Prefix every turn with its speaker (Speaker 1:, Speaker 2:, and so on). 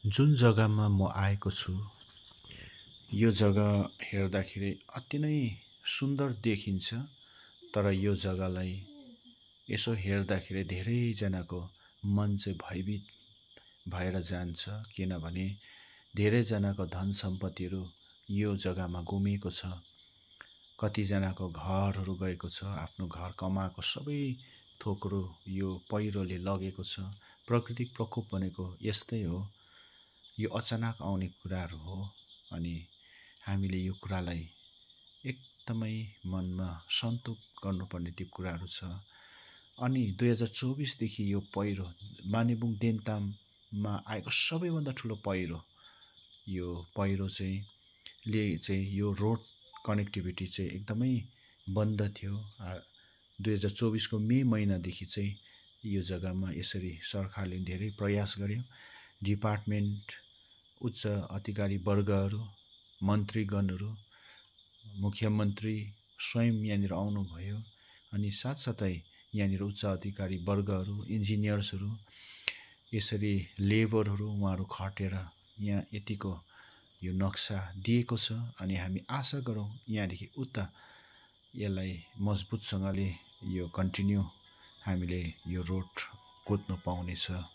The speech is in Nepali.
Speaker 1: जुन जग्गामा म आएको छु यो जग्गा हेर्दाखेरि अति नै सुन्दर देखिन्छ। तर यो जग्गालाई यसो हेर्दाखेरि धेरैजनाको मन चाहिँ भयभीत भएर जान्छ, किनभने धेरैजनाको धन सम्पत्तिहरू यो जग्गामा गुमेको छ। कतिजनाको घरहरू गएको छ, आफ्नो घर कमाएको सबै थोकहरू यो पहिरोले लगेको छ। प्राकृतिक प्रकोप भनेको यस्तै हो, यो अचानक आउने कुराहरू हो। अनि हामीले यो कुरालाई एकदमै मनमा सन्तोक गर्नुपर्ने त्यो कुराहरू छ। अनि 2024 देखि यो पहिरो मानेबुङ देन्ताममा आएको सबैभन्दा ठुलो पहिरो, यो पहिरो चाहिँ यो रोड कनेक्टिभिटी चाहिँ एकदमै बन्द थियो। 2024 को मे महिनादेखि चाहिँ यो जग्गामा यसरी सरकारले धेरै प्रयास गर्यो। डिपार्टमेन्ट, उच्च अधिकारी वर्गहरू, मन्त्रीगणहरू, मुख्यमन्त्री स्वयं यहाँनिर आउनुभयो। अनि साथसाथै यहाँनिर उच्च अधिकारी वर्गहरू, इन्जिनियर्सहरू, यसरी लेबरहरू उहाँहरू खटेर यहाँ यतिको यो नक्सा दिएको छ। अनि हामी आशा गरौँ यहाँदेखि उता यसलाई मजबुतसँगले यो कन्टिन्यू हामीले यो रोड कुद्नु पाउनेछ।